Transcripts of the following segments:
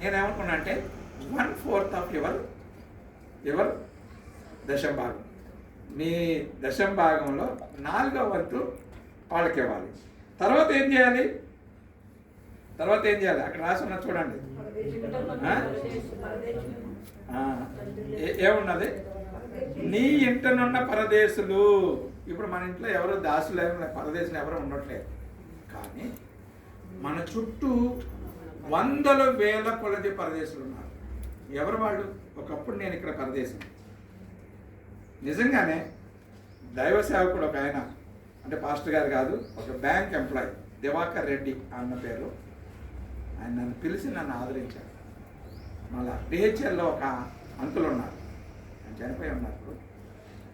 నేనేమనుకున్నా అంటే 1/4 of your దశం భాగం, మీ దశం భాగంలో 4వ వంతు వాళ్ళకి ఇవ్వాలి. తర్వాత ఏం చేయాలి? అక్కడ రాసి ఉన్న చూడండి, ఏమున్నది? నీ ఇంటనున్న పరదేశులు. ఇప్పుడు మన ఇంట్లో ఎవరో దాసులు పరదేశులు ఎవరో ఉండట్లేదు, కానీ మన చుట్టూ వందల వేల కొలది పరదేశులు ఉన్నారు. ఎవరు వాళ్ళు? ఒకప్పుడు నేను ఇక్కడ పరదేశం. నిజంగానే దైవ సేవకుడు ఒక ఆయన, అంటే పాస్టర్ గారు కాదు, ఒక బ్యాంక్ ఎంప్లాయీ, దివాకర్ రెడ్డి అన్న పేరు. ఆయన నన్ను పిలిచి నన్ను ఆదరించారు. మళ్ళా డిహెచ్ఎల్లో ఒక అంకులు ఉన్నారు, ఆయన చనిపోయి ఉన్నారు.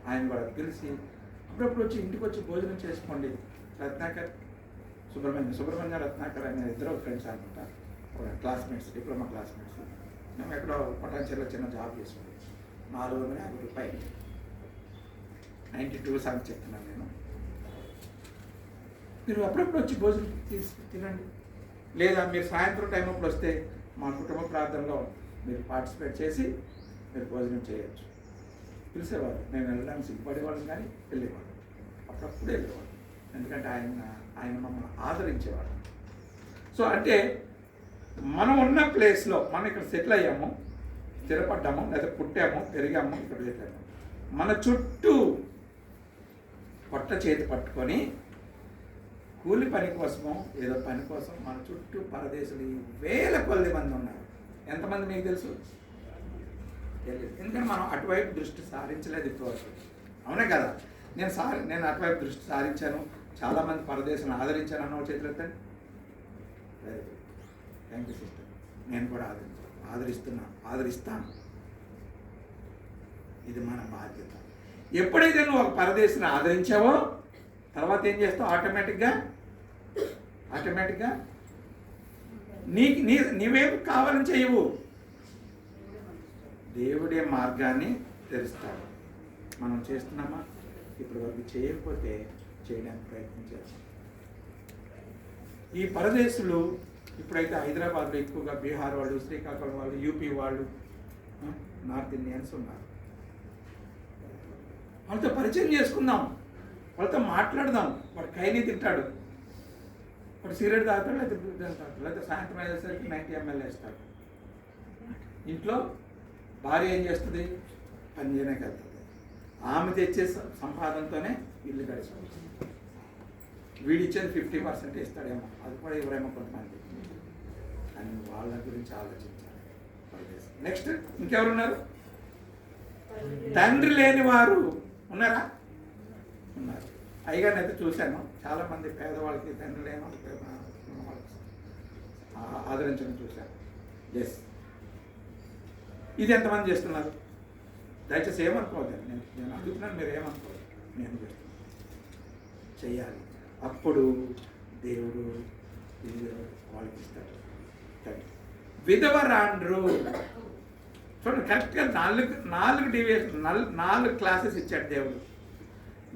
ఆయన కూడా పిలిచి అప్పుడప్పుడు వచ్చి ఇంటికి వచ్చి భోజనం చేసుకోండి. రత్నాకర్ సుబ్రహ్మణ్య రత్నాకర్ అనే ఇద్దరు ఫ్రెండ్స్ అనుకుంటారు, క్లాస్మేట్స్, డిప్లొమా క్లాస్మేట్స్. మేము ఎక్కడో పొటాన్షియల్లో చిన్న జాబ్ చేసుకుంటాం. 450 రూపాయలు, 92 సార్లు చెప్తున్నాను నేను. మీరు అప్పుడప్పుడు వచ్చి భోజనం తినండి, లేదా మీరు సాయంత్రం టైం అప్పుడు వస్తే మా కుటుంబ ప్రార్థనలో మీరు పార్టిసిపేట్ చేసి మీరు భోజనం చేయొచ్చు. పిలిచేవారు. మేము వెళ్ళడానికి సిగ్గుపడేవాళ్ళం, కానీ వెళ్ళేవాళ్ళం. అప్పుడప్పుడు వెళ్ళేవాళ్ళం, ఎందుకంటే ఆయన మమ్మల్ని ఆదరించేవాడు. సో అంటే మనం ఉన్న ప్లేస్లో మనం ఇక్కడ సెటిల్ అయ్యాము, స్థిరపడ్డాము, లేదా పుట్టాము, పెరిగాము, ఇక్కడ పెట్టాము. మన చుట్టూ పొట్ట చేతి పట్టుకొని కూలి పని కోసమో ఏదో పని కోసం మన చుట్టూ పరదేశులు వేల కొద్ది మంది ఉన్నారు. ఎంతమంది మీకు తెలుసు? తెలియదు. ఎందుకంటే మనం అటువైపు దృష్టి సారించలేదు ఇప్పటివరకు. అవునే కదా? నేను అటువైపు దృష్టి సారించాను, చాలామంది పరదేశం ఆదరించాను అన్న చేతులు ఎత్తండి. Very good, thank you sister. నేను కూడా ఆదరిస్తాను. ఇది మన బాధ్యత. ఎప్పుడైతే నువ్వు ఒక పరదేశిని ఆదరించావో తర్వాత ఏం చేస్తావు? ఆటోమేటిక్గా నీవేం కావాలని చేయవు, దేవుడే మార్గాన్ని తెరుస్తాడు. మనం చేస్తున్నామా? ఇప్పటి వరకు చేయకపోతే చేయడానికి ప్రయత్నం చేస్తాం. ఈ పరదేశులు ఇప్పుడైతే హైదరాబాద్లో ఎక్కువగా బీహార్ వాళ్ళు, శ్రీకాకుళం వాళ్ళు, యూపీ వాళ్ళు, నార్త్ ఇండియన్స్ ఉన్నారు. వాళ్ళతో పరిచయం చేసుకుందాం, వాళ్ళతో మాట్లాడదాం. వాడు కైని తింటాడు, వాడు సిగరెట్ తాగుతాడు, లేకపోతే సాయంత్రం అయ్యేసరికి 90 ml వేస్తాడు. ఇంట్లో భార్య ఏం చేస్తుంది? పని చేయడానికి వెళ్తుంది. ఆమె తెచ్చే సంపాదనతోనే ఇల్లు గడిచిపోతుంది. వీడిచ్చేది 50% ఇస్తాడేమో, అది కూడా ఎవరేమో కొంతమంది. అని వాళ్ళ గురించి ఆలోచించాలి. నెక్స్ట్ ఇంకెవరున్నారు? తండ్రి లేని వారు ఉన్నారా? ఉన్నారు. అయ్యగారిని అయితే చూశాను, చాలామంది పేదవాళ్ళకి, తండ్రి లేని వాళ్ళకి ఆదరించడం చూశాను. ఎస్, ఇది ఎంతమంది చేస్తున్నారు? దయచేసి ఏమనుకోవద్దు, నేను అడుగుతున్నాను, మీరు ఏమనుకోవద్దు. నేను చేస్తున్నాను, చెయ్యాలి. అప్పుడు దేవుడు వాళ్ళకి ఇస్తాడు. విధవరాండ్రు చూడండి, కరెక్ట్గా 4 డివిజన్ 4 క్లాసెస్ ఇచ్చాడు దేవుడు.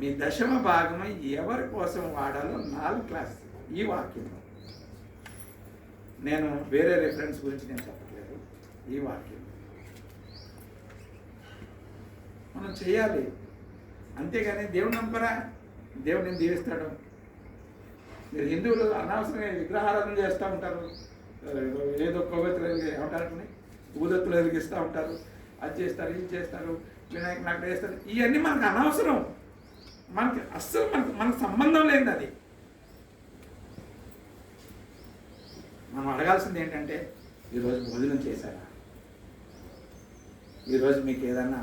మీ దశమ భాగం ఎవరి కోసం వాడాలో 4 క్లాసెస్ ఈ వాక్యంలో. నేను వేరే రెఫరెన్స్ గురించి నేను చెప్పట్లేదు, ఈ వాక్యం మనం చేయాలి. అంతేగాని దేవుడు నమ్మరా, దేవుడు నేను దీవిస్తాడు. మీరు హిందువులు అనవసరంగా విగ్రహారాధన చేస్తూ ఉంటారు, ఏదో కొవ్వెత్తులు ఏమంటారు, ఊదత్తులు వెలిగిస్తూ ఉంటారు, అది చేస్తారు, ఇది చేస్తారు, వినాయక నాట వేస్తారు. ఇవన్నీ మనకు అనవసరం, మనకి అస్సలు మనకు సంబంధం లేదు. అది మనం అడగాల్సింది ఏంటంటే, ఈరోజు భోజనం చేశారా? ఈరోజు మీకు ఏదన్నా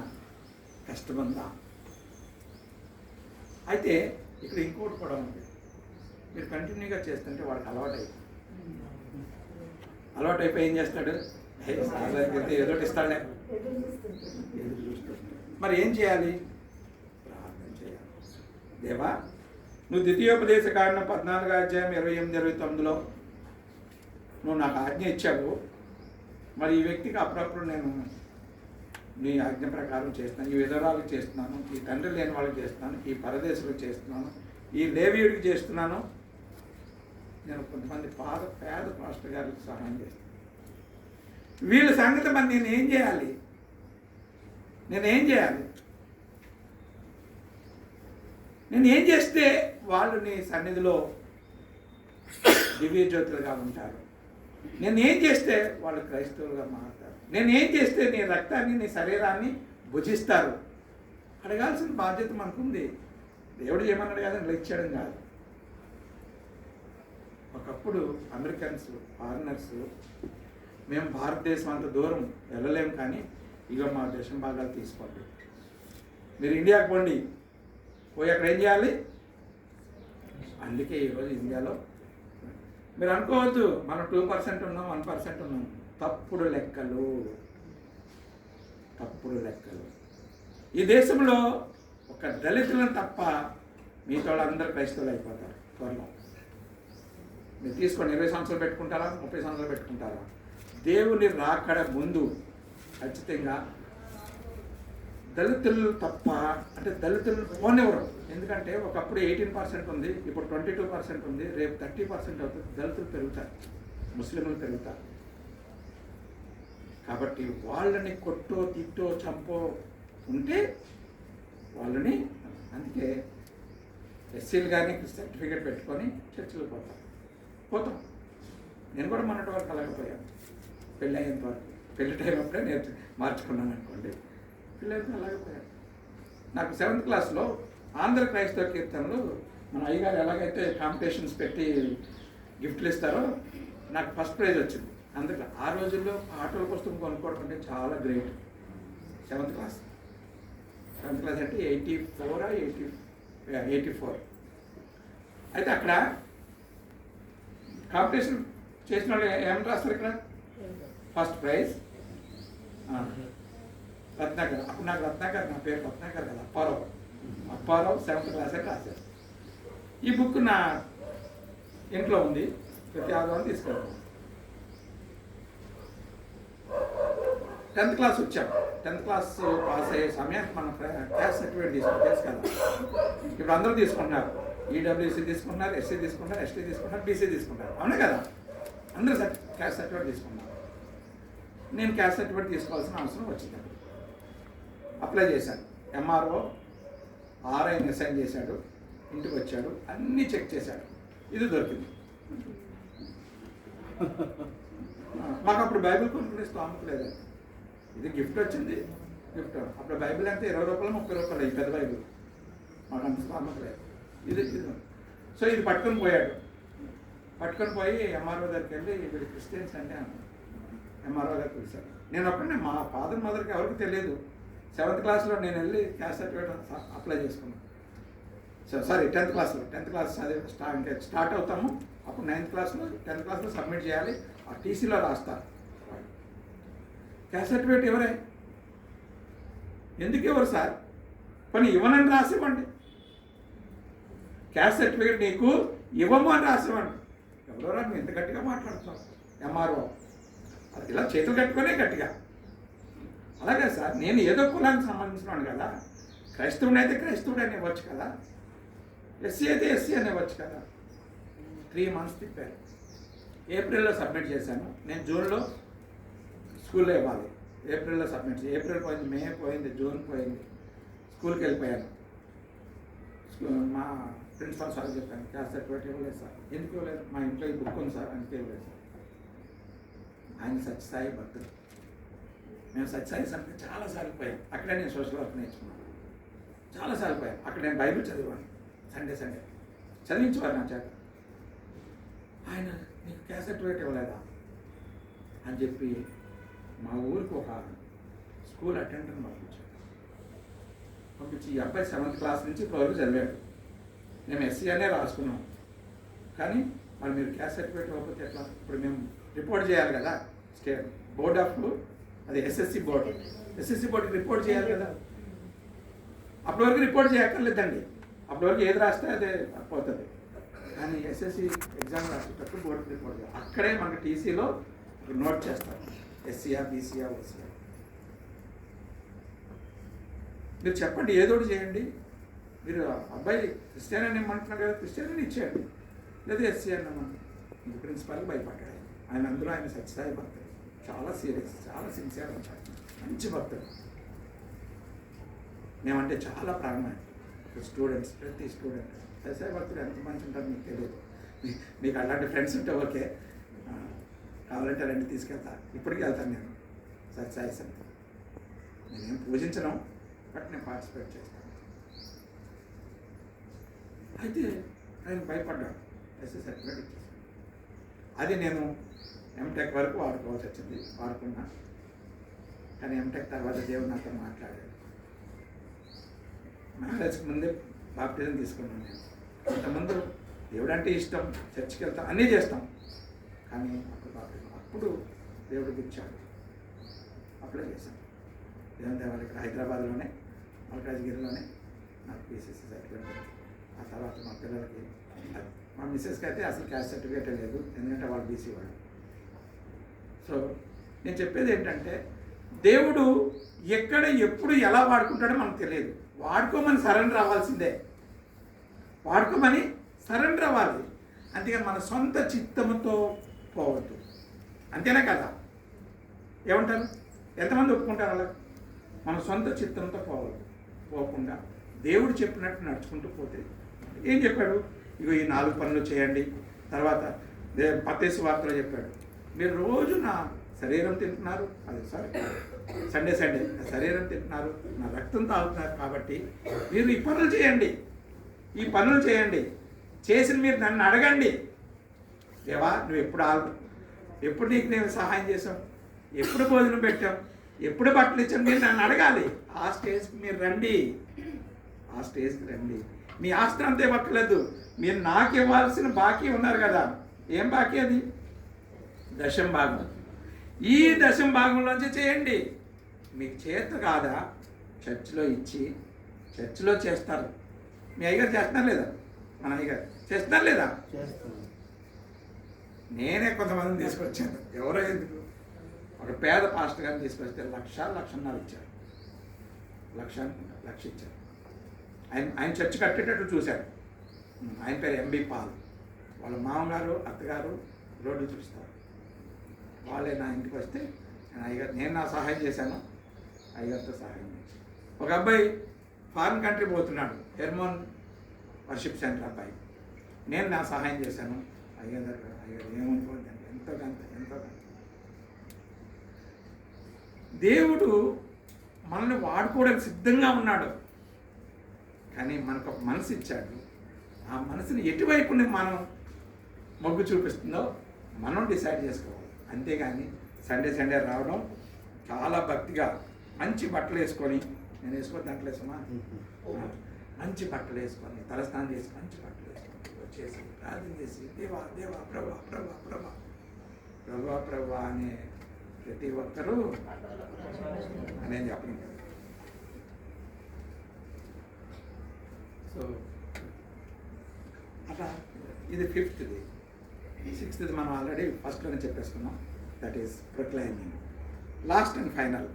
కష్టముందా? అయితే ఇక్కడ ఇంకోటి కూడా ఉంది. మీరు కంటిన్యూగా చేస్తుంటే వాడికి అలవాటు అయిపోయి ఏం చేస్తాడు? ఏదో ఇస్తాడే, ఎదురు చూస్తాడు. మరి ఏం చేయాలి? ప్రార్థన చేయాలి. దేవా, నువ్వు ద్వితీయోపదేశ కాండం 14వ అధ్యాయం 28-29లో నువ్వు నాకు ఆజ్ఞ ఇచ్చావు. మరి ఈ వ్యక్తికి అప్పుడప్పుడు నేను నీ ఆజ్ఞ ప్రకారం చేస్తున్నాను. ఈ విధవరాలకు చేస్తున్నాను, ఈ తండ్రి లేని వాళ్ళకి చేస్తున్నాను, ఈ పరదేశులకు చేస్తున్నాను, ఈ లేవీయుడికి చేస్తున్నాను. నేను కొంతమంది పేద పాస్టర్ గారికి సహాయం చేస్తాను. వీళ్ళ సంగతి మరి నేనేం చేయాలి? నేను ఏం చేస్తే వాళ్ళు నీ సన్నిధిలో దివ్య జ్యోతులుగా ఉంటారు? నేను ఏం చేస్తే వాళ్ళు క్రైస్తవులుగా మారుతారు? నేను ఏం చేస్తే నీ రక్తాన్ని, నీ శరీరాన్ని భుజిస్తారు? అడగాల్సిన బాధ్యత మనకుంది. దేవుడు ఏమన్నాడు కాదని లెక్క చేయడం కాదు. ఒకప్పుడు అమెరికన్స్, ఫారినర్స్, మేము భారతదేశం అంత దూరం వెళ్ళలేము, కానీ ఇక మా దేశం భాగాలు తీసుకోండి, మీరు ఇండియాకి పోండి, పోయి అక్కడ ఏం చేయాలి? అందుకే ఈరోజు ఇండియాలో మీరు అనుకోవద్దు మనం 2% ఉన్నాం, 1% ఉన్నాం. తప్పుడు లెక్కలు. ఈ దేశంలో ఒక దళితులను తప్ప మిగతా వాళ్ళందరూ క్రైస్తవులు అయిపోతారు త్వరలో. మీరు తీసుకోండి, 20 సంవత్సరాలు పెట్టుకుంటారా, 30 సంవత్సరాలు పెట్టుకుంటారా? దేవుని రాకడ ముందు ఖచ్చితంగా దళితులు తప్ప, అంటే దళితులు పోనివ్వరు. ఎందుకంటే ఒకప్పుడు 18% ఉంది, ఇప్పుడు 22% ఉంది, రేపు 30% అవుతుంది. దళితులు పెరుగుతారు, ముస్లింలు పెరుగుతారు. కాబట్టి వాళ్ళని కొట్టో, తిట్టో, చంపో ఉంటే వాళ్ళని, అందుకే ఎస్సీలు కానీ సర్టిఫికేట్ పెట్టుకొని చర్చిలో పోతాం. నేను కూడా మొన్నటి వరకు అలాగపోయాను. పెళ్ళి అయ్యేంత వరకు, పెళ్లి టైం అప్పుడే మార్చుకున్నాను అనుకోండి. పిల్లలతో అలాగపోయాను. నాకు 7th క్లాస్లో ఆంధ్ర క్రైస్తవ కీర్తనలు మన అయ్యగారు ఎలాగైతే కాంపిటీషన్స్ పెట్టి గిఫ్ట్లు ఇస్తారో నాకు ఫస్ట్ ప్రైజ్ వచ్చింది. అందుకే ఆ రోజుల్లో ఆటోల పుస్తకం కొనుక్కోవడం అంటే చాలా గ్రేట్. 7th క్లాస్ అంటే 84. అయితే అక్కడ కాంపిటీషన్ చేసిన వాళ్ళు ఏమని రాస్తారు? ఇక్కడ ఫస్ట్ ప్రైజ్ రత్నాకర్. అప్పుడు నాకు రత్నాకర్, నా పేరు రత్నాకర్ కదా, అప్పారావు 7th క్లాస్ అని రాశారు. ఈ బుక్ నా ఇంట్లో ఉంది, ప్రతి ఆదివారం తీసుకెళ్తాను. 10th క్లాస్ వచ్చాం. 10th క్లాస్ పాస్ అయ్యే సమయానికి మనం క్యాస్ట్ సర్టిఫికేట్ తీసుకుంటాం కదా. ఇప్పుడు అందరూ తీసుకుంటున్నారు, ఈడబ్ల్యూసీ తీసుకుంటున్నారు, ఎస్సీ తీసుకుంటారు, ఎస్టీ తీసుకుంటారు, బీసీ తీసుకుంటారు, అవునే కదా? అందరూ క్యాస్ట్ సర్టిఫికేట్ తీసుకున్నారు. నేను క్యాస్ట్ సర్టిఫికేట్ తీసుకోవాల్సిన అవసరం వచ్చింది. అప్లై చేశాను. ఎంఆర్ఓ ఆర్ఐని అసైన్ చేశాడు, ఇంటికి వచ్చాడు, అన్నీ చెక్ చేశాడు, ఇది దొరికింది. మాకు అప్పుడు బైబిల్ కొనుక్కునే స్థామత లేదండి. ఇది గిఫ్ట్ వచ్చింది, గిఫ్ట్. అప్పుడు బైబిల్ అంటే 20 రూపాయలు, 30 రూపాయలు, ఈ పెద్ద బైబిల్. మాకు అంత స్థామత లేదు. ఇది సో ఇది పట్టుకొని పోయాడు. పట్టుకొని పోయి ఎంఆర్ఓ దగ్గరికి వెళ్ళి, వీడు క్రిస్టియన్స్ అంటే ఎంఆర్ఓ గారు పిలిచారు. నేను ఒక్కడే, మా ఫాదర్ మదర్కి ఎవరికి తెలియదు. 7th క్లాస్లో నేను వెళ్ళి క్యాస్ట్ సర్టిఫికేట్ అప్లై చేసుకున్నాను. సారీ 10th క్లాస్లో అది స్టార్ట్ అవుతాము. అప్పుడు 9th క్లాస్లో 10th క్లాస్లో సబ్మిట్ చేయాలి. ఆ టీసీలో రాస్తారు. క్యాస్ట్ సర్టిఫికేట్ ఎవరే? ఎందుకు ఎవరు సార్? కొన్ని ఇవ్వనని రాసివ్వండి. క్యాస్ట్ సర్టిఫికేట్ నీకు ఇవ్వము అని రాసివ్వండి. ఎవరో నువ్వు ఎంత గట్టిగా మాట్లాడుతావు? ఎంఆర్ఓ అది ఇలా చేతులు కట్టుకునే గట్టిగా. అలాగే సార్, నేను ఏదో కులానికి సంబంధించినాను కదా. క్రైస్తవుడు అయితే క్రైస్తవుడు అనేవచ్చు కదా, ఎస్సీ అయితే ఎస్సీ అనేవచ్చు కదా. 3 months తిప్పారు. ఏప్రిల్లో సబ్మిట్ చేశాను. నేను జూన్లో స్కూల్లో ఇవ్వాలి. ఏప్రిల్లో సబ్మిట్ చేసి, ఏప్రిల్ పోయింది, మే పోయింది, జూన్ పోయింది, స్కూల్కి వెళ్ళిపోయాను. మా ప్రిన్సిపల్ సార్ చెప్పాను, క్యాస్ట్ సర్టిఫికేట్ ఇవ్వలేదు సార్. ఎందుకు ఇవ్వలేదు? మా ఇంట్లో ఈ బుక్ ఉంది సార్, అందుకే ఇవ్వలేదు సార్. ఆయన సత్యసాయి భక్తుడు. మేము సత్యసాయి సంస్థ చాలాసార్లు పోయాం. అక్కడే నేను సోషల్ వర్క్ నేర్చుకున్నాను. చాలాసార్లు పోయాను. అక్కడ నేను బైబిల్ చదివాను. సండే చదివించేవారు నా చేత. ఆయన నీకు క్యాస్ట్ సర్టిఫికేట్ ఇవ్వలేదా అని చెప్పి మా ఊరికి ఒక స్కూల్ అటెండర్ని పంపించి ఈ అబ్బాయి 7th క్లాస్ నుంచి ఇప్పటివరకు చదివాడు. మేము ఎస్సీ అనే రాసుకున్నాం, కానీ మరి మీరు క్యాస్ట్ సర్టిఫికేట్ ఇవ్వకపోతే ఎట్లా? ఇప్పుడు మేము రిపోర్ట్ చేయాలి కదా, స్టేట్ బోర్డ్ ఆఫ్, అది ఎస్ఎస్సి బోర్డుకి రిపోర్ట్ చేయాలి కదా. అప్పటి వరకు రిపోర్ట్ చేయక్కర్లేదండి. అప్పటి వరకు ఏది రాస్తే అదే పోతుంది. కానీ ఎస్ఎస్సి ఎగ్జామ్ రాసేటప్పుడు బోర్డుకి రిపోర్ట్ చేయాలి. అక్కడే మనకి టీసీలో నోట్ చేస్తారు, ఎస్సీఆ, బీసీఆ, ఓసీఆ. మీరు చెప్పండి, ఏదోటి చేయండి. మీరు అబ్బాయి క్రిస్టియన్ అని ఇమ్మంటున్నారు కదా, క్రిస్టియన్ అని ఇచ్చేయండి, లేదా ఎస్సీ అన్నమాట. ప్రిన్సిపాల్కి భయపడ్డాడు ఆయన. అందులో ఆయన సత్యసాయి భక్తుడు. చాలా సీరియస్, చాలా సిన్సియర్ ఉంటాడు, మంచి భక్తుడు. మేమంటే చాలా ప్రాణం. స్టూడెంట్స్, ప్రతి స్టూడెంట్ ఎస్ఐ భక్తులు ఎంత మంచి ఉంటారు మీకు తెలియదు. మీకు అలాంటి ఫ్రెండ్స్ ఉంటే ఓకే, కావాలంటే రండి తీసుకెళ్తా. ఇప్పటికీ వెళ్తాను నేను సత్సాయి సంత. నేనేం పూజించను, బట్ నేను పార్టిసిపేట్ చేస్తాను. అయితే ఆయన భయపడ్డాడు, ఎస్ఐ సర్టిఫికేట్ ఇచ్చేసాను. అది నేను ఎంటెక్ వరకు వాడుకోవాల్సి వచ్చింది, వాడుకున్నా. కానీ ఎంటెక్ తర్వాత దేవుడు నాతో మాట్లాడాడు. మ్యారేజ్కి ముందే బాప్టిజం తీసుకున్నాను నేను. అంతకుముందు దేవుడు అంటే ఇష్టం, చర్చికి వెళ్తాం, అన్నీ చేస్తాం. కానీ అప్పుడు బాప్టిజం, అప్పుడు దేవుడికి ఇచ్చాడు, అప్పుడే చేశాను. దేవుని దేవాలయం ఇక్కడ హైదరాబాద్లోనే, మల్కాజ్గిరిలోనే నాకు పీసీసీ సర్టిఫికేట్. ఆ తర్వాత మా పిల్లలకి, మా మిస్సెస్కి అయితే అసలు క్యాస్ట్ సర్టిఫికేటే లేదు, ఎందుకంటే వాళ్ళు బీసీ వాళ్ళు. సో నేను చెప్పేది ఏంటంటే, దేవుడు ఎక్కడ ఎప్పుడు ఎలా వాడుకుంటాడో మనకు తెలియదు. వాడుకోమని సరెండర్ అవ్వాల్సిందే, వాడుకోమని సరెండర్ అవ్వాలి. అంతేగాని మన సొంత చిత్తముతో పోవద్దు. అంతేనా కదా? ఏమంటారు? ఎంతమంది ఒప్పుకుంటారు అలా? మన సొంత చిత్తంతో పోకుండా దేవుడు చెప్పినట్టు నడుచుకుంటూ పోతే, ఏం చెప్పాడు? ఇగో ఈ 4 పనులు చేయండి. తర్వాత మత్తయి వార్తలో చెప్పాడు, మీరు రోజు నా శరీరం తింటున్నారు, అది సండే నా శరీరం తింటున్నారు, నా రక్తం తాగుతున్నారు, కాబట్టి మీరు ఈ పనులు చేయండి, ఈ పనులు చేయండి. చేసిన మీరు నన్ను అడగండి, దేవా నువ్వు ఎప్పుడు నీకు నేను సహాయం చేసాం, ఎప్పుడు భోజనం పెట్టాం, ఎప్పుడు బట్టలు ఇచ్చాం, మీరు నన్ను అడగాలి. ఆ స్టేజ్కి మీరు రండి, ఆ స్టేజ్కి రండి. మీ ఆస్తి అంతే పట్టలేదు, మీరు నాకు ఇవ్వాల్సిన బాకీ ఉన్నారు కదా. ఏం బాకీ? అది దశం భాగం. ఈ దశం భాగంలోంచి చేయండి. మీకు చేత కాదా, చర్చిలో ఇచ్చి, చర్చిలో చేస్తారు. మీ అయ్యగారు చేస్తున్నారు లేదా? మన అయ్యగారు చేస్తున్నారు లేదా? నేనే కొంతమందిని తీసుకొచ్చాను. ఎవరో ఎందుకు, ఒక పేద పాస్టర్ గారిని తీసుకొస్తే 1,00,000 ఇచ్చారు. 1,00,000 ఇచ్చారు. ఆయన చర్చి కట్టేటట్టు చూశారు. ఆయన పేరు ఎంబీ పాల్. వాళ్ళ మామగారు, అత్తగారు రోడ్డు చూస్తారు. వాళ్ళే నా ఇంటికి వస్తే నేను నా సహాయం చేశాను, అయ్యగారితో సహాయం చేశాను. ఒక అబ్బాయి ఫారిన్ కంట్రీ పోతున్నాడు, హెర్మోన్ వర్షిప్ సెంటర్ అబ్బాయి. నేను నా సహాయం చేశాను. అయ్యగారు ఏమనుకోవద్దండి, ఎంతో కొంత. దేవుడు మనల్ని వాడుకోవడానికి సిద్ధంగా ఉన్నాడు. కానీ మనకు ఒక మనసు ఇచ్చాడు. ఆ మనసుని ఎటువైపు మనం మొగ్గు చూపిస్తుందో మనం డిసైడ్ చేసుకోవాలి. అంతేగాని సండే రావడం, చాలా భక్తిగా మంచి బట్టలు వేసుకొని, నేను వేసుకొని దాంట్లో వేసుకున్నా, మంచి బట్టలు వేసుకొని, తలస్నానం చేసి మంచి బట్టలు వేసుకొని వచ్చేసి ప్రార్థన చేసి, దేవా దేవా ప్రభా ప్రభా ప్రభా ప్రభా ప్రభా అనే ప్రతి ఒక్కరూ అనేది చెప్పడం. సో అట్లా ఇది 5th. 6th మనం ఆల్రెడీ ఫస్ట్లోనే చెప్పేసుకున్నాం, that is proclaiming. Last and final.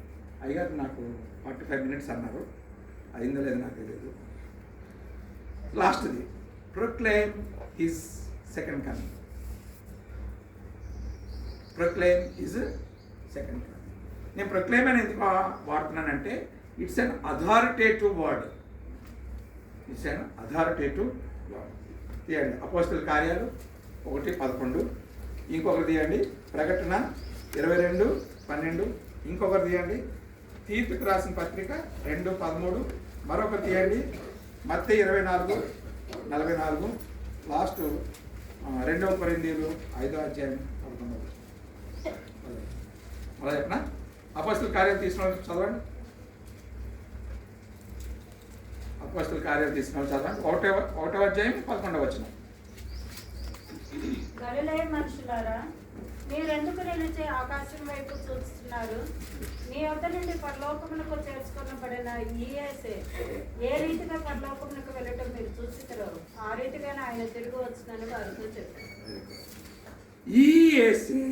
అయ్యారు నాకు 45 minutes అన్నారు, అయిందో లేదో నాకు తెలియదు. లాస్ట్ది, proclaim his second coming. Proclaim his second coming. నేను ప్రొక్లైమ్ అని ఎందుకు వాడుతున్నానంటే, it's an authoritative word. It's an authoritative word. తీయండి అపోస్తల కార్యాలు 1:11. ఇంకొకరు తీయండి ప్రకటన 22:12. ఇంకొకరు తీయండి తీర్పుకు రాసిన పత్రిక 2:13. మరొకరు తీయండి మత్తయి 24:44. లాస్ట్ 2 కొరింథీయులు 5:11. అలా చెప్పనా? అపోస్తల కార్యాలు తీసుకున్న చదవండి. అపోస్తల కార్యాలు తీసుకున్న చదవండి. 1వ అధ్యాయం 11వ వచనం. గలిలయ మనుషులారా, మీరెందుకు నిలిచి ఆకాశం వైపు చూస్తున్నారు? మీ వద్ద నుండి పరలోకమునకు చేర్చుకొనబడిన ఈ యేసే ఏ రీతిగా పరలోకమునకు వెళ్ళటం మీరు చూసిరో, ఆ రీతిగానే ఆయన తిరిగి వచ్చిందని వారితో చెప్పారు. ఈ యేసే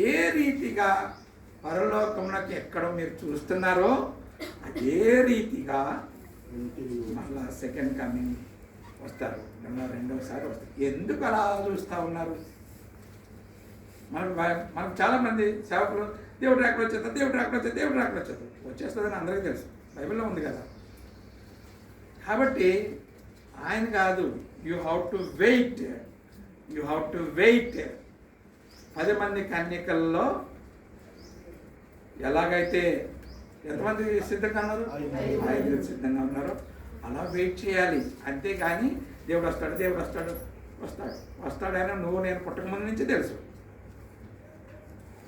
ఏ రీతిగా పరలోకమునకు ఎక్కడో మీరు చూస్తున్నారో, అదే రీతిగా మళ్ళా సెకండ్ కమింగ్ వస్తారు, రెండోసారి వస్తారు. ఎందుకు అలా చూస్తూ ఉన్నారు? మనకు చాలామంది సేవకులు దేవుడు రాకడ వచ్చేస్తారు, దేవుడు రాకడ వచ్చేది, దేవుడు రాకడ వచ్చేది, వచ్చేస్తుందని అందరికీ తెలుసు, బైబిల్లో ఉంది కదా. కాబట్టి ఆయన కాదు, you have to wait, you have to wait. 10 మంది కన్యకల్లో ఎలాగైతే ఎంతమంది సిద్ధంగా ఉన్నారు? 5 సిద్ధంగా ఉన్నారు. అలా వెయిట్ చేయాలి. అంతేగాని దేవుడు వస్తాడు, దేవుడు వస్తాడు, వస్తాడు వస్తాడని నువ్వు నేను పుట్టక ముందు నుంచి తెలుసు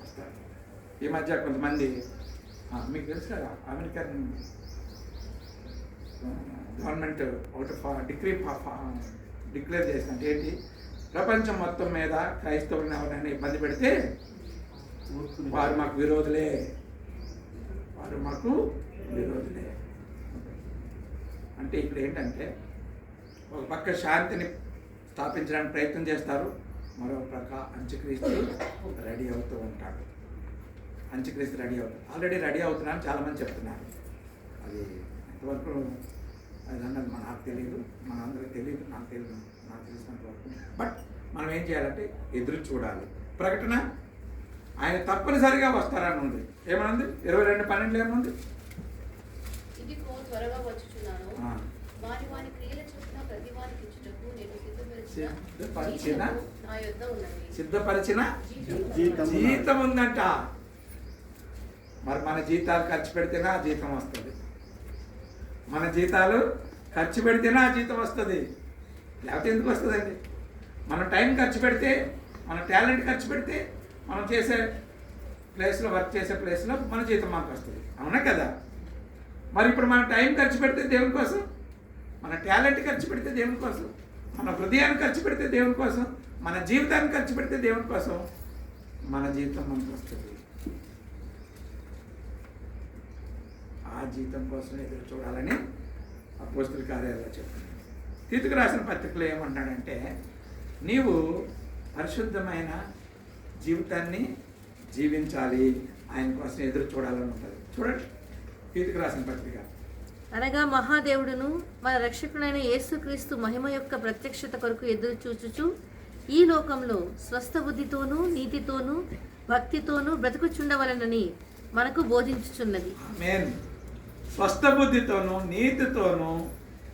వస్తాడు. ఈ మధ్య కొంతమంది మీకు తెలుసు కదా, అమెరికన్ గవర్నమెంట్ ఒకటి డిక్లేర్ చేసినట్టు ఏంటి, ప్రపంచం మొత్తం మీద క్రైస్తవులను ఎవరైనా ఇబ్బంది పెడితే వారు మాకు విరోధులే, వారు మాకు విరోధులే. అంటే ఇప్పుడు ఏంటంటే ఒక పక్క శాంతిని స్థాపించడానికి ప్రయత్నం చేస్తారు, మరో పక్క అంత్యక్రీస్తు రెడీ అవుతూ ఉంటాడు. అంత్యక్రీస్తు రెడీ అవుతాడు, ఆల్రెడీ రెడీ అవుతున్నాను చాలామంది చెప్తున్నారు. అది ఎంతవరకు అది అన్నది నాకు తెలియదు, మన అందరికీ తెలియదు, నాకు తెలిసినంత వరకు. బట్ మనం ఏం చేయాలంటే ఎదురు చూడాలి. ప్రకటన ఆయన తప్పనిసరిగా వస్తారని ఉంది. ఏమనుంది? 22:12 ఏముంది? ఇదిగో త్వరగా వచ్చుచున్నాను, వాని వాని క్రియల చొప్పున ప్రతి వానికి ఇచ్చుటకు నేను నా యొద్ద ఉన్నది. సిద్ధపరిచిన జీతం ఉందంట. మరి మన జీతాలు ఖర్చు పెడితేనే ఆ జీతం వస్తుంది, మన జీతాలు ఖర్చు పెడితేనే ఆ జీతం వస్తుంది, లేకపోతే ఎందుకు వస్తుందండి? మనం టైం ఖర్చు పెడితే, మన టాలెంట్ ఖర్చు పెడితే, మనం చేసే ప్లేస్లో, వర్క్ చేసే ప్లేస్లో మన జీతం మనకు వస్తుంది, అవునా కదా? మరి ఇప్పుడు మన టైం ఖర్చు పెడితే దేవుని కోసం, మన టాలెంట్ ఖర్చు పెడితే దేవుని కోసం, మన హృదయాన్ని ఖర్చు పెడితే దేవుని కోసం, మన జీవితాన్ని ఖర్చు పెడితే దేవుని కోసం, మన జీవితం మనకు వస్తుంది. ఆ జీతం కోసం ఎదురు చూడాలని అపోస్తలుల కార్యాల్లో చెప్తున్నాడు. తీతుకు రాసిన పత్రికలో ఏమంటాడంటే, నీవు పరిశుద్ధమైన జీవితాన్ని జీవించాలి, ఆయన కోసం ఎదురు చూడాలని ఉంటుంది. చూడండి తీతుకు రాసిన పత్రిక. అనగా మహాదేవుడును మన రక్షకుడైన యేసుక్రీస్తు మహిమ యొక్క ప్రత్యక్షత కొరకు ఎదురు చూచుచు ఈ లోకంలో స్వస్థ బుద్ధితోనూ నీతితోనూ భక్తితోనూ బ్రతుకుచుండవలనని మనకు బోధించుచున్నది. ఆమేన్. స్వస్థ బుద్ధితోనూ నీతితోనూ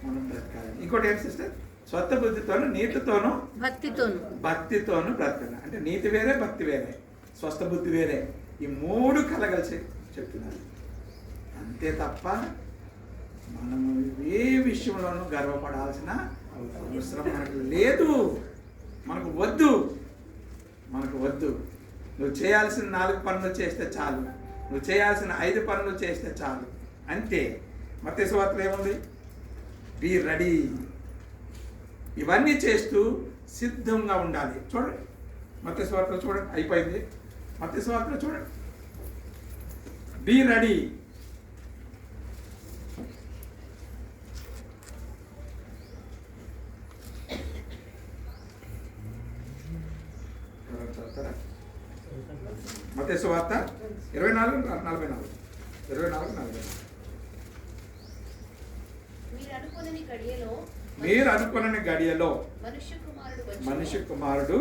మనం బ్రతకాలి. ఇంకోటి ఏం సిస్టర్? స్వస్థ బుద్ధితోనూ నీతితోనూ భక్తితోనూ బ్రతకాలి. అంటే నీతి వేరే, భక్తి వేరే, స్వస్థ బుద్ధి వేరే. ఈ 3 కలగలిసి చెప్తున్నారు. అంతే తప్ప మనము ఏ విషయంలోనూ గర్వపడాల్సిన అవసరం మనకు లేదు, మనకు వద్దు. నువ్వు చేయాల్సిన 4 పనులు చేస్తే చాలు, నువ్వు చేయాల్సిన 5 పనులు చేస్తే చాలు, అంతే. మత్తయి సువార్తలో ఏముంది? Be ready. ఇవన్నీ చేస్తూ సిద్ధంగా ఉండాలి. చూడండి మత్తయి సువార్తలో చూడండి, అయిపోయింది. మత్తయి సువార్తలో చూడండి, బీ రెడీ. మత్తయి సువార్త 24:44. మీరు అనుకున్న గడియలో మనుష్య కుమారుడు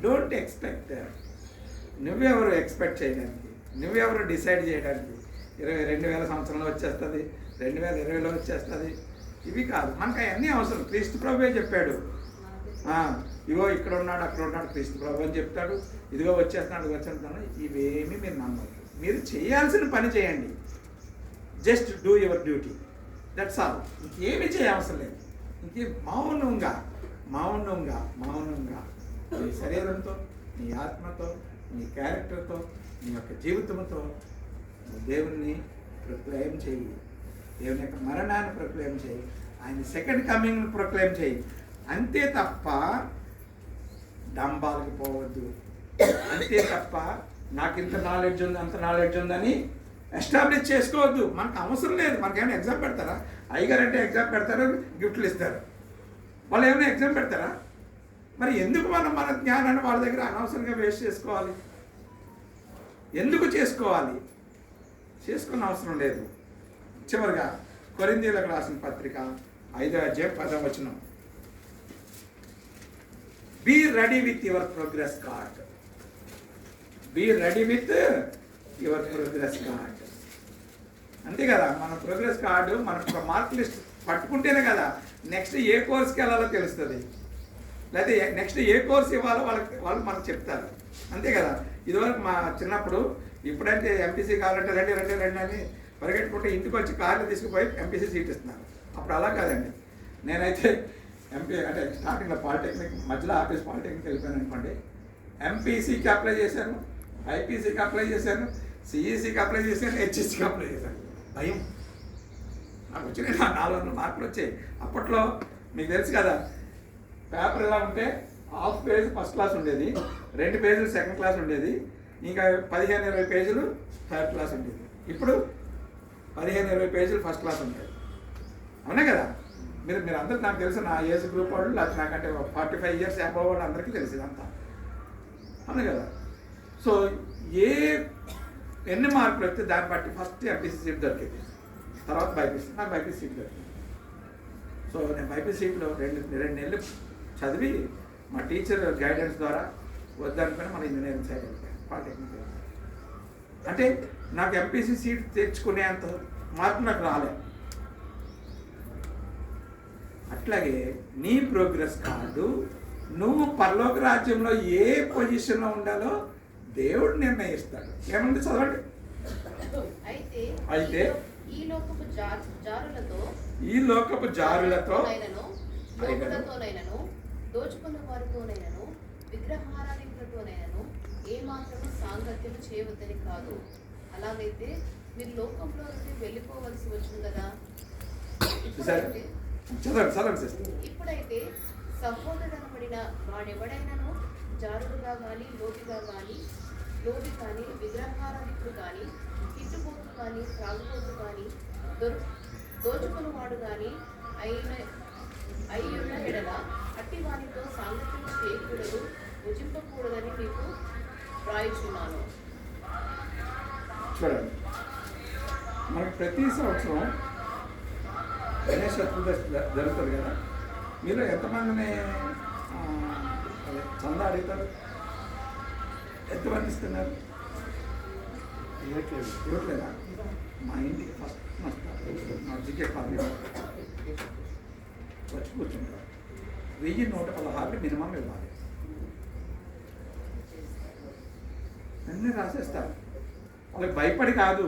డోంట్ ఎక్స్పెక్ట్. నువ్వెవరు ఎక్స్పెక్ట్ చేయడానికి, నువ్వెవరు డిసైడ్ చేయడానికి 22,000 సంవత్సరంలో వచ్చేస్తుంది, 2020లో వచ్చేస్తుంది, ఇవి కాదు. మనకు అవన్నీ అవసరం. క్రీస్తు ప్రభువే చెప్పాడు, ఇగో ఇక్కడ ఉన్నాడు, అక్కడ ఉన్నాడు క్రీస్తు ప్రభు అని చెప్తాడు, ఇదిగో వచ్చేస్తున్నాడు, వచ్చేస్తున్నాడు. ఇవేమీ మీరు నమ్మదు. మీరు చేయాల్సిన పని చేయండి. Just do your duty, that's all. ఇంకేమీ చేయవసరం లేదు. ఇంకే మౌనంగా నీ శరీరంతో, నీ ఆత్మతో, నీ క్యారెక్టర్తో, నీ యొక్క జీవితంతో దేవుణ్ణి ప్రొక్లెయిమ్ చేయి. దేవుని యొక్క మరణాన్ని ప్రొక్లెయిమ్ చేయి, ఆయన సెకండ్ కమింగ్ ప్రొక్లెయిమ్ చేయి. అంతే తప్ప డంబాలకు పోవద్దు. అంతే తప్ప నాకు ఇంత నాలెడ్జ్ ఉంది, అంత నాలెడ్జ్ ఉందని ఎస్టాబ్లిష్ చేసుకోవద్దు. మనకు అవసరం లేదు. మనకేమైనా ఎగ్జామ్ పెడతారా? అయ్యగారు అంటే ఎగ్జామ్ పెడతారు, గిఫ్ట్లు ఇస్తారు. వాళ్ళు ఏమైనా ఎగ్జామ్ పెడతారా? మరి ఎందుకు మనం మన జ్ఞానాన్ని వాళ్ళ దగ్గర అనవసరంగా వేస్ట్ చేసుకోవాలి? ఎందుకు చేసుకోవాలి? చేసుకున్న అవసరం లేదు. చివరిగా కొరింథీయులకు రాసిన పత్రిక 5వ అధ్యాయం 10వ వచనం. Be ready with your progress card. Be ready with your progress card. అంతే కదా, మన ప్రోగ్రెస్ కార్డు మన మార్క్ లిస్ట్ పట్టుకుంటేనే కదా నెక్స్ట్ ఏ కోర్స్కి వెళ్ళాలో తెలుస్తుంది, లేకపోతే నెక్స్ట్ ఏ కోర్స్ ఇవ్వాలో వాళ్ళు మనకు చెప్తారు. అంతే కదా. ఇదివరకు మా చిన్నప్పుడు ఇప్పుడంటే ఎంపీసీ కావాలంటే రండి రండి రండి అని పరిగెట్టుకుంటే ఇంటికి వచ్చి కార్లు తీసుకుపోయి ఎంపీసీ సీట్ ఇస్తున్నారు. అప్పుడు అలా కాదండి. నేనైతే ఎంపీ అంటే స్టార్టింగ్లో పాలిటెక్నిక్ మధ్యలో ఆఫీస్ పాలిటెక్నిక్ వెళ్ళిపోయాను అనుకోండి, ఎంపీసీకి అప్లై చేశాను, ఐపీసీకి అప్లై చేశాను, సిఈసీకి అప్లై చేశాను, హెచ్ఈసీకి అప్లై చేశాను. భయం. నాకు వచ్చినాయి 400 మార్కులు వచ్చాయి. అప్పట్లో మీకు తెలుసు కదా, పేపర్ ఎలా ఉంటే హాఫ్ పేజ్ ఫస్ట్ క్లాస్ ఉండేది, 2 పేజీలు సెకండ్ క్లాస్ ఉండేది, ఇంకా 15-20 పేజీలు థర్డ్ క్లాస్ ఉండేది. ఇప్పుడు 15-20 పేజీలు ఫస్ట్ క్లాస్ ఉంటాయి. అవునా కదా. మీరు అందరూ నాకు తెలుసు, నా ఏజ్ గ్రూప్ వాళ్ళు నాకంటే 45 ఇయర్స్ అబవ్ వాళ్ళు అందరికీ తెలుసు ఇదంతా. అవును కదా. సో ఎన్ని మార్కులు వస్తే దాన్ని బట్టి ఫస్ట్ ఎంపీసీ సీట్ దొరికింది, తర్వాత బైపీసీ. నాకు బైపీసీ సీట్ దొరికింది. సో నేను బైపీసీ సీట్లో 2 నెలలు చదివి మా టీచర్ గైడెన్స్ ద్వారా వద్దనుకుని మన ఇంజనీరింగ్ సైడ్ వెళ్ళిపోయాను, పాలిటెక్నిక్. అంటే నాకు ఎంపీసీ సీట్ తెచ్చుకునేంత మార్పు నాకు రాలేదు. అట్లాగే నీ ప్రోగ్రెస్ కార్డు నువ్వు పరలోక రాజ్యంలో ఏ పొజిషన్లో ఉండాలో దేవుడు నిర్ణయిస్తాడు. ఏమంటే చదవండి. అయితే ఈ లోకపు జారులతో దోచుకున్న వారితోనైనను విగ్రహారాధికులతోనైనను ఏ మాత్రము సాంగత్యము చేయవద్దని కాదు. అలాగైతే మీరు లోకంలో నుండి వెళ్ళిపోవలసి వచ్చును కదా. ఇప్పుడైతే సహోదరుడనబడిన వాడెవడైనను జారుడుగా కానీ లోబి కానీ విగ్రహారాధికుడు కానీ కిట్టుపోతు కానీ త్రాగుపోతు కానీ దోచుకున్నవాడు కానీ అయ్యున్న ఎడల అట్టి వారితో సాంగత్యం చేయకూడదు, భుజింపకూడదని మీకు వ్రాయిచున్నాను. చూడండి, మనకు ప్రతి సంవత్సరం గణేష్ చతుర్దశి జరుగుతుంది కదా. మీరు ఎంతమందిని చందా అడుగుతారు? ఎంతమంది ఇస్తున్నారు? ఇవ్వట్లేదా? మా ఇంటికి ఫస్ట్ మా జికే కాలనీ వచ్చి కూర్చుంటారు. 1116 మినిమం ఇవ్వాలి. అన్నీ రాసేస్తారు. వాళ్ళకి భయపడి కాదు,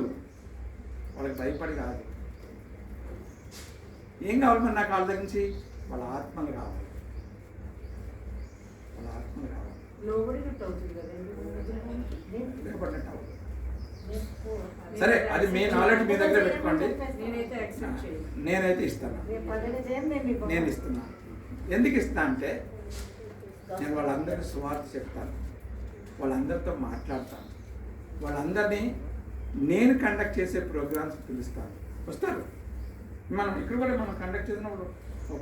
ఏం కావాలి మరి నాకు వాళ్ళ దగ్గర నుంచి? వాళ్ళ ఆత్మలు కావాలి. లేకపోతే అవుతుంది. సరే, అది మీ నాలెడ్జ్ మీ దగ్గర పెట్టుకోండి. నేనైతే ఇస్తాను. నేను ఇస్తున్నాను. ఎందుకు ఇస్తా అంటే నేను వాళ్ళందరినీ సువార్త చెప్తాను, వాళ్ళందరితో మాట్లాడతాను, వాళ్ళందరినీ నేను కండక్ట్ చేసే ప్రోగ్రామ్స్ పిలుస్తాను. వస్తారు. మనం ఇక్కడ కూడా మనం కండక్ట్ చేసినప్పుడు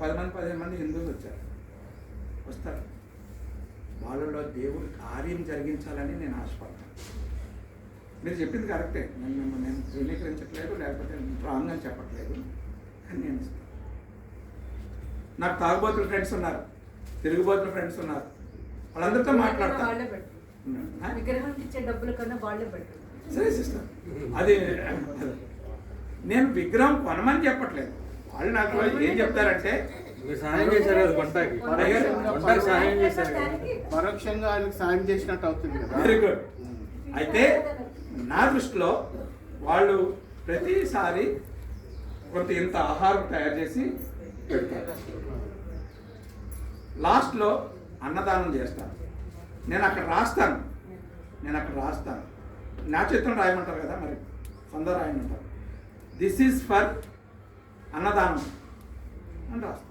10-15 మంది హిందువులు వచ్చారు, వస్తారు. వాళ్ళలో దేవుడు కార్యం జరిగించాలని నేను ఆశపడతాను. మీరు చెప్పింది కరెక్టే. నేను ధృవీకరించట్లేదు, లేకపోతే రాంగ్ అని చెప్పట్లేదు, కానీ నేను ఇస్తాను. నాకు తాగుబోతుల ఫ్రెండ్స్ ఉన్నారు, తిరుగుబోతుల ఫ్రెండ్స్ ఉన్నారు, వాళ్ళందరితో మాట్లాడతాను. విగ్రహం ఇచ్చే డబ్బుల కన్నా వాళ్ళే బెటర్. సరే సిస్టర్, అది నేను విగ్రహం కొనమని చెప్పట్లేదు. వాళ్ళు నాకు ఏం చెప్తారంటే సహాయం చేశారు కదా, పంటకి సహాయం చేశారు, పరోక్షంగా ఆయనకు సాయం చేసినట్టు అవుతుంది కదా. Very good. అయితే నా దృష్టిలో వాళ్ళు ప్రతిసారి కొంత ఇంత ఆహారం తయారు చేసి పెడతారు. లాస్ట్లో అన్నదానం చేస్తాను. నేను అక్కడ రాస్తాను. నా చేతులను రాయమంటారు కదా, మరి కొందరు రాయమంటారు. దిస్ ఈజ్ ఫర్ అన్నదానం అని రాస్తాను.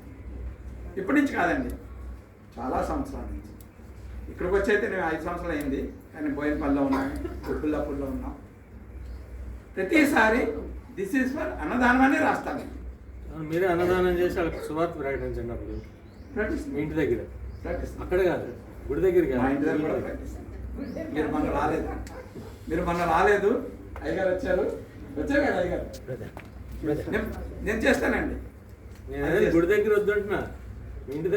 ఇప్పటి నుంచి కాదండి, చాలా సంవత్సరాల నుంచి. ఇక్కడికి వచ్చి అయితే నేను 5 సంవత్సరాలు అయింది, కానీ బోయినపల్లిలో ఉన్నాను, ఉప్పుల్లాపూర్లో ఉన్నాం. ప్రతిసారి దిస్ ఈజ్ ఫర్ అన్నదానం అని రాస్తాను. మీరే అన్నదానం చేసి వాళ్ళకి సువార్త ప్రకటించండి. అప్పుడు మీ ఇంటి దగ్గర, అక్కడ కాదు, గుడి దగ్గర కాదు, మా ఇంటి దగ్గర కూడా ప్రకటిస్తాను. మీరు మొన్న రాలేదు, అయ్యగారు వచ్చారు కదా అయ్యగారు. నేను చేస్తానండి. నేను గుడి దగ్గర వద్దంటున్నా, మీ ఇంటి దగ్గర